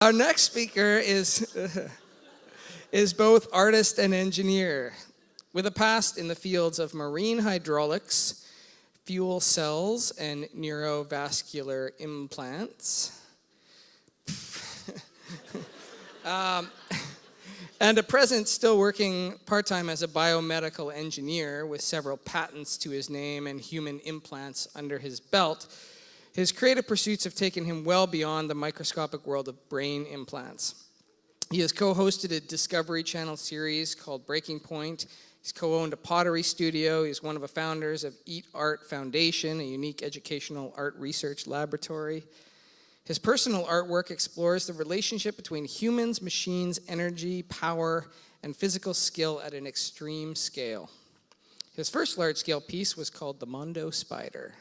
Our next speaker is both artist and engineer, with a past in the fields of marine hydraulics, fuel cells, and neurovascular implants. And at present still working part-time as a biomedical engineer with several patents to his name and human implants under his belt. His creative pursuits have taken him well beyond the microscopic world of brain implants. He has co-hosted a Discovery Channel series called Breaking Point. He's co-owned a pottery studio. He's one of the founders of eatART Foundation, a unique educational art research laboratory. His personal artwork explores the relationship between humans, machines, energy, power, and physical skill at an extreme scale. His first large-scale piece was called the Mondo Spider.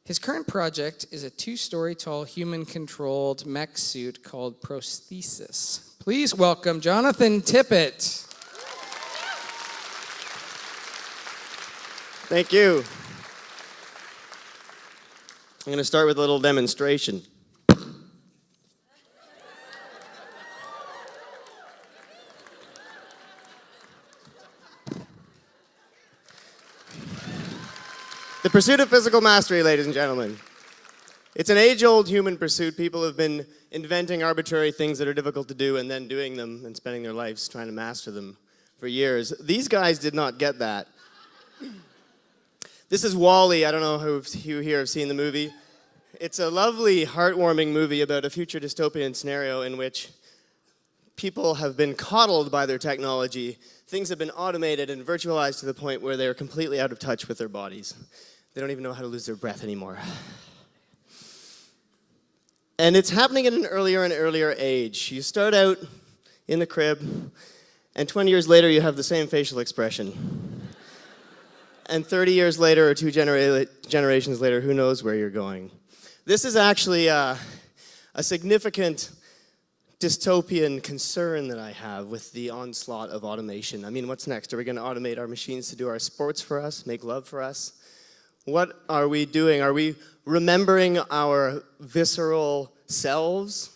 His current project is a 2-story tall human-controlled mech suit called Prosthesis. Please welcome Jonathan Tippett. Thank you. I'm going to start with a little demonstration. The pursuit of physical mastery, ladies and gentlemen. It's an age-old human pursuit. People have been inventing arbitrary things that are difficult to do and then doing them and spending their lives trying to master them for years. These guys did not get that. This is WALL-E. I don't know who here have seen the movie. It's a lovely, heartwarming movie about a future dystopian scenario in which people have been coddled by their technology. Things have been automated and virtualized to the point where they're completely out of touch with their bodies. They don't even know how to lose their breath anymore. And it's happening at an earlier and earlier age. You start out in the crib, and 20 years later you have the same facial expression. And 30 years later, or 2 generations later, who knows where you're going. This is actually a significant dystopian concern that I have with the onslaught of automation. I mean, what's next? Are we going to automate our machines to do our sports for us, make love for us? What are we doing? Are we remembering our visceral selves?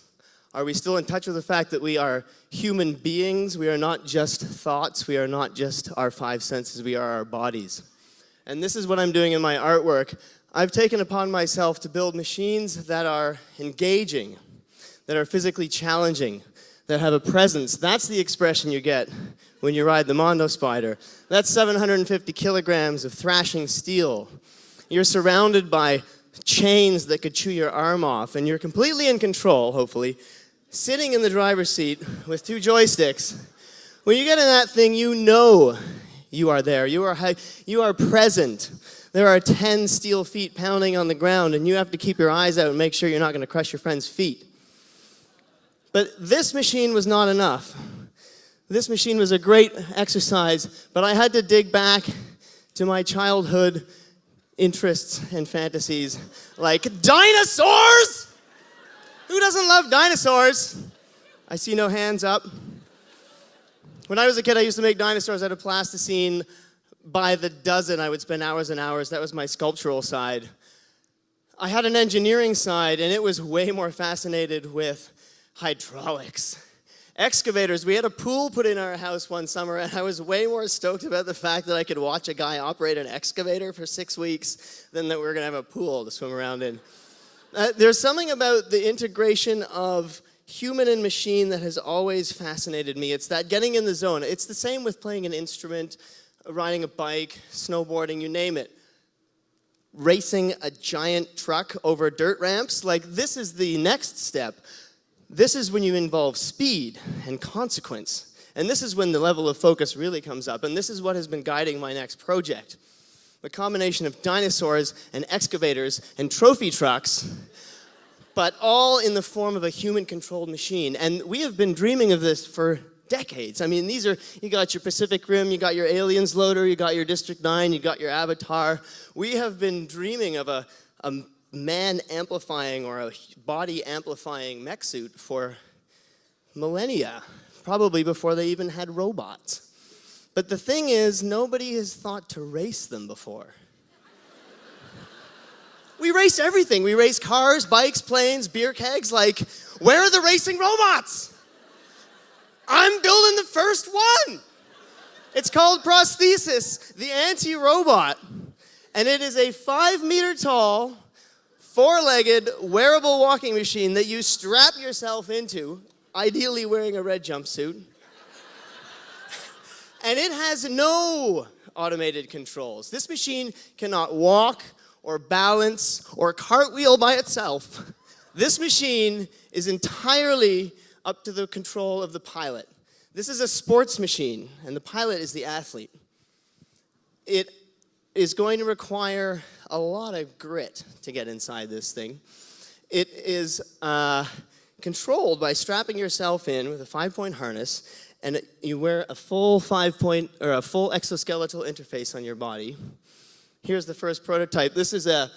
Are we still in touch with the fact that we are human beings? We are not just thoughts. We are not just our 5 senses. We are our bodies. And this is what I'm doing in my artwork. I've taken upon myself to build machines that are engaging, that are physically challenging, that have a presence. That's the expression you get when you ride the Mondo Spider. That's 750 kilograms of thrashing steel. You're surrounded by chains that could chew your arm off, and you're completely in control, hopefully, sitting in the driver's seat with 2 joysticks. When you get in that thing, you know you are there. You are present. There are 10 steel feet pounding on the ground, and you have to keep your eyes out and make sure you're not going to crush your friend's feet. But this machine was not enough. This machine was a great exercise, but I had to dig back to my childhood interests and fantasies, like dinosaurs! Who doesn't love dinosaurs? I see no hands up. When I was a kid, I used to make dinosaurs out of plasticine by the dozen. I would spend hours and hours. That was my sculptural side. I had an engineering side, and it was way more fascinated with hydraulics. Excavators. We had a pool put in our house one summer, and I was way more stoked about the fact that I could watch a guy operate an excavator for 6 weeks than that we were going to have a pool to swim around in. There's something about the integration of human and machine that has always fascinated me. It's that getting in the zone. It's the same with playing an instrument, riding a bike, snowboarding, you name it. Racing a giant truck over dirt ramps, like this is the next step. This is when you involve speed and consequence. And this is when the level of focus really comes up. And this is what has been guiding my next project. The combination of dinosaurs and excavators and trophy trucks, but all in the form of a human-controlled machine. And we have been dreaming of this for decades. I mean, you got your Pacific Rim, you got your Aliens loader, you got your District 9, you got your Avatar. We have been dreaming of a man-amplifying or a body-amplifying mech suit for millennia, probably before they even had robots. But the thing is, nobody has thought to race them before. We race everything. We race cars, bikes, planes, beer kegs. Like, Where are the racing robots? I'm building the first one. It's called Prosthesis, the anti-robot. And it is a 5-meter tall, 4-legged, wearable walking machine that you strap yourself into, ideally wearing a red jumpsuit. And it has no automated controls. This machine cannot walk or balance or cartwheel by itself. This machine is entirely up to the control of the pilot. This is a sports machine, and the pilot is the athlete. It is going to require a lot of grit to get inside this thing. It is controlled by strapping yourself in with a 5-point harness, and you wear a full 5-point or a full exoskeletal interface on your body. Here's the first prototype. This is a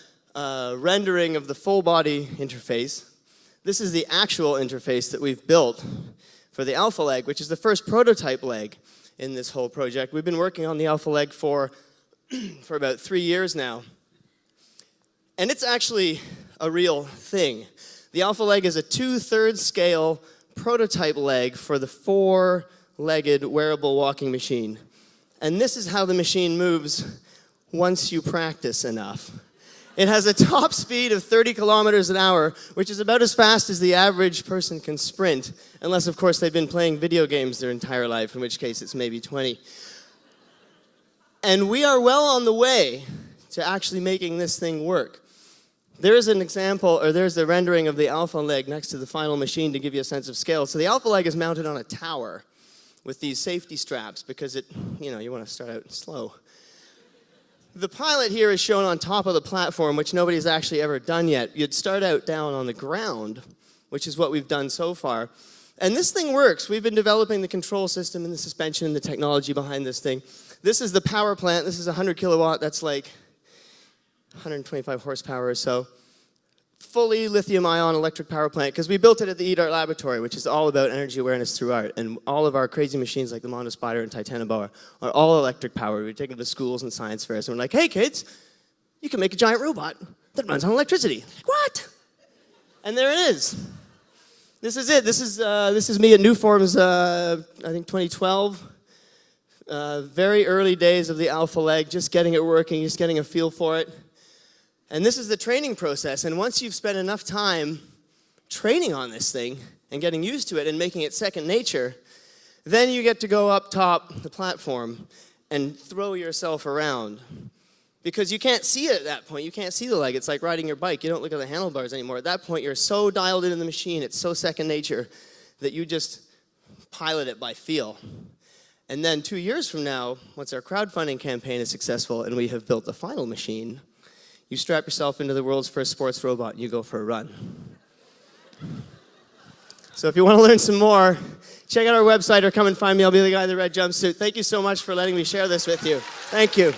rendering of the full body interface. This is the actual interface that we've built for the alpha leg, which is the first prototype leg in this whole project. We've been working on the alpha leg for about 3 years now. And it's actually a real thing. The alpha leg is a 2/3 scale prototype leg for the 4-legged wearable walking machine. And this is how the machine moves once you practice enough. It has a top speed of 30 kilometers an hour, which is about as fast as the average person can sprint, unless, of course, they've been playing video games their entire life, in which case it's maybe 20. And we are well on the way to actually making this thing work. There's an example, or there's the rendering of the alpha leg next to the final machine to give you a sense of scale. So the alpha leg is mounted on a tower with these safety straps because you want to start out slow. The pilot here is shown on top of the platform, which nobody's actually ever done yet. You'd start out down on the ground, which is what we've done so far. And this thing works. We've been developing the control system and the suspension and the technology behind this thing. This is the power plant. This is 100 kilowatt. That's like 125 horsepower or so. Fully lithium-ion electric power plant, because we built it at the eatART laboratory, which is all about energy awareness through art. And all of our crazy machines like the Mondo Spider and Titanoboa are all electric powered. We take them to schools and science fairs, and we're like, hey kids, you can make a giant robot that runs on electricity. Like, what? And there it is. This is it. This is me at New Forms, I think 2012. Very early days of the alpha leg, just getting it working, just getting a feel for it. And this is the training process, and once you've spent enough time training on this thing and getting used to it and making it second nature, then you get to go up top the platform and throw yourself around. Because you can't see it at that point. You can't see the leg. It's like riding your bike. You don't look at the handlebars anymore. At that point, you're so dialed into the machine, it's so second nature, that you just pilot it by feel. And then 2 years from now, once our crowdfunding campaign is successful and we have built the final machine, you strap yourself into the world's first sports robot and you go for a run. So if you want to learn some more, check out our website or come and find me. I'll be the guy in the red jumpsuit. Thank you so much for letting me share this with you. Thank you.